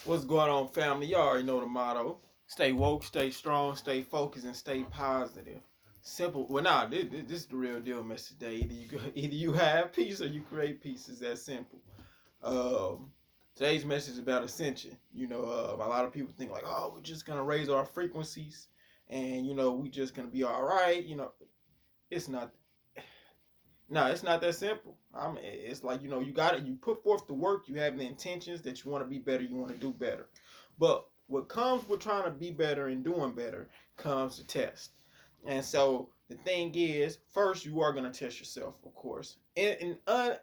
What's going on, family? Y'all already know the motto. Stay woke, stay strong, stay focused, and stay positive. Simple. Well, nah, this is the real deal message today. Either you have peace or you create peace. It's that simple. Um, Today's message is about ascension. A lot of people think like, oh, we're just gonna raise our frequencies, and we just gonna be all right. It's not. No, it's not that simple. It's like you got it. You put forth the work. You have the intentions that you want to be better. You want to do better. But what comes with trying to be better and doing better comes the test. And so the thing is, first you are going to test yourself, of course,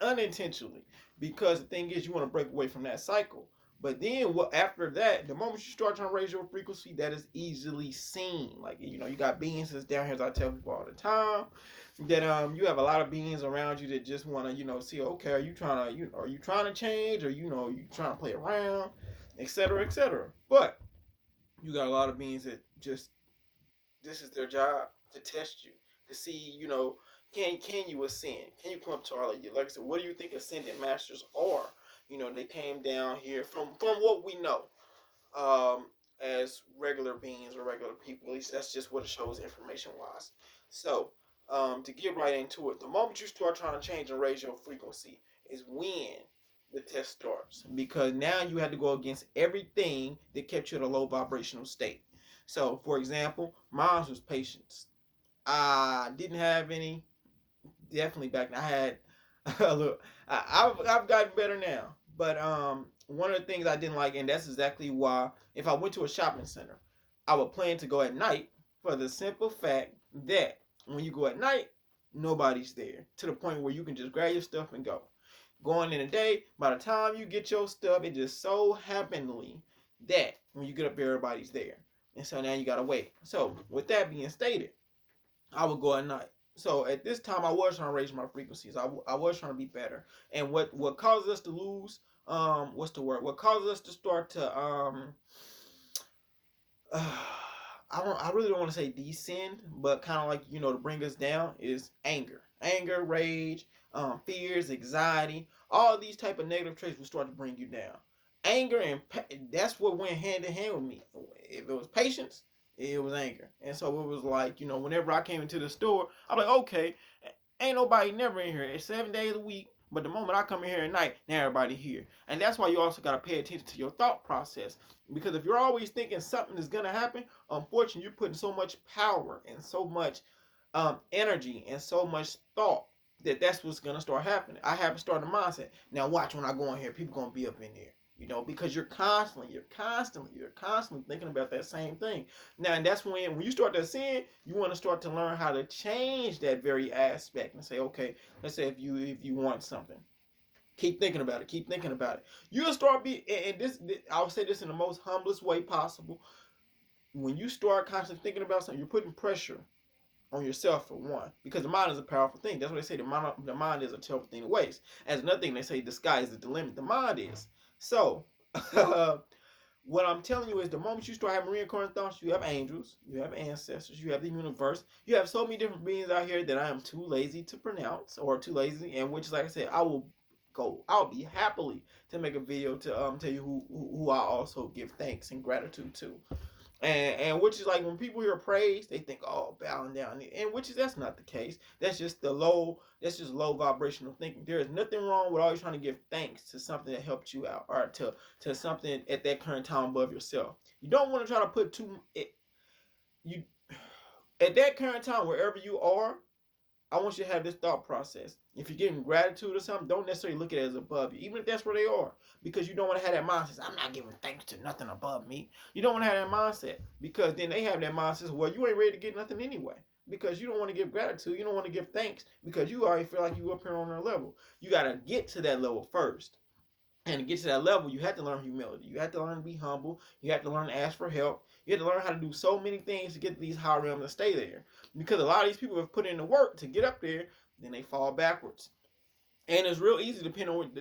unintentionally, because the thing is, you want to break away from that cycle. But then, after that, the moment you start trying to raise your frequency, that is easily seen. Like you got beings that's down here, as I tell people all the time, that you have a lot of beings around you that just want to see, okay, are you trying to change, or you trying to play around, etc., etc. But you got a lot of beings that just, this is their job, to test you, to see, can you ascend? Can you come up to our, like I said, what do you think ascended masters are? They came down here from what we know, um, as regular beings or regular people. At least that's just what it shows information wise. So, to get right into it, the moment you start trying to change and raise your frequency is when the test starts, because now you have to go against everything that kept you in a low vibrational state. So, for example, mine was patience. I didn't have any. Definitely back then, I had a little. I've gotten better now, but one of the things I didn't like, and that's exactly why, if I went to a shopping center, I would plan to go at night, for the simple fact that when you go at night, nobody's there, to the point where you can just grab your stuff and go. Going in the day, by the time you get your stuff, it just so happenly that when you get up, everybody's there, and so now you gotta wait. So with that being stated, I would go at night. So at this time, I was trying to raise my frequencies. I was trying to be better. And what causes us to lose? What's the word? What causes us to start to I really don't want to say descend, but kind of like to bring us down is anger, rage, fears, anxiety. All these type of negative traits will start to bring you down. Anger and that's what went hand in hand with me. If it was patience, it was anger. And so it was like, whenever I came into the store, I'm like, okay, ain't nobody never in here. It's 7 days a week. But the moment I come in here at night, now everybody here. And that's why you also got to pay attention to your thought process. Because if you're always thinking something is going to happen, unfortunately, you're putting so much power and so much energy and so much thought that's what's going to start happening. I haven't started a mindset. Now watch, when I go in here, people going to be up in there. Because you're constantly thinking about that same thing. Now, and that's when you start to sin, you want to start to learn how to change that very aspect and say, okay, let's say if you want something, keep thinking about it, You'll start and this, I'll say this in the most humblest way possible. When you start constantly thinking about something, you're putting pressure on yourself, for one, because the mind is a powerful thing. That's what they say. The mind is a terrible thing to waste. As another thing, they say the sky is the limit. The mind is. So, what I'm telling you is, the moment you start having reincarnated thoughts, you have angels, you have ancestors, you have the universe, you have so many different beings out here that I am too lazy to pronounce, or too lazy, and which, like I said, I'll be happily to make a video to tell you who I also give thanks and gratitude to. And which is like, when people hear praise, they think, oh, bowing down, and that's not the case. That's just low vibrational thinking. There is nothing wrong with always trying to give thanks to something that helped you out, or to something at that current time above yourself. You don't want to try to put you at that current time, wherever you are. I want you to have this thought process. If you're getting gratitude or something, don't necessarily look at it as above you, even if that's where they are, because you don't want to have that mindset. I'm not giving thanks to nothing above me. You don't want to have that mindset, because then they have that mindset. Well, you ain't ready to get nothing anyway, because you don't want to give gratitude. You don't want to give thanks, because you already feel like you up here on their level. You got to get to that level first. And to get to that level, you have to learn humility. You have to learn to be humble. You have to learn to ask for help. You have to learn how to do so many things to get to these high realms and stay there. Because a lot of these people have put in the work to get up there, then they fall backwards. And it's real easy, depending on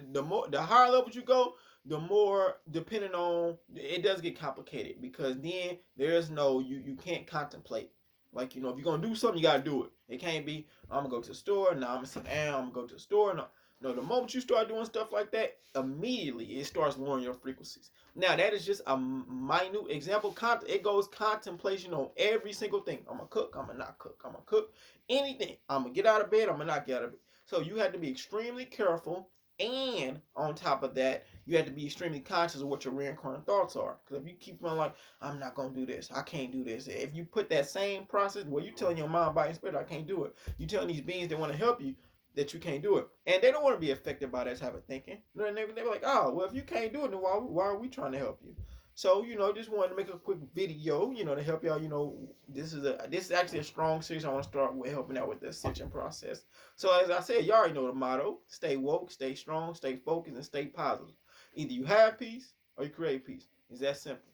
the higher levels you go, the more, depending on, it does get complicated, because then there's no, you can't contemplate. Like, if you're gonna do something, you gotta do it. It can't be, I'm gonna go to the store, now I'm gonna sit down, I'm gonna go to the store. No, the moment you start doing stuff like that, immediately it starts lowering your frequencies. Now that is just a minute example. It goes contemplation on every single thing. I'm gonna cook. I'm gonna not cook. I'm gonna cook anything. I'm gonna get out of bed. I'm gonna not get out of bed. So you have to be extremely careful, and on top of that, you have to be extremely conscious of what your reincarnated thoughts are. Because if you keep feeling like I'm not gonna do this, I can't do this. If you put that same process where you telling your mind, body, and spirit, I can't do it. You telling these beings that want to help you that you can't do it, and they don't want to be affected by that type of thinking. They're like, oh, well, if you can't do it, then why are we trying to help you? So just wanted to make a quick video, to help y'all. This is actually a strong series. I want to start with helping out with the ascension process. So as I said, y'all already know the motto: stay woke, stay strong, stay focused, and stay positive. Either you have peace or you create peace. It's that simple.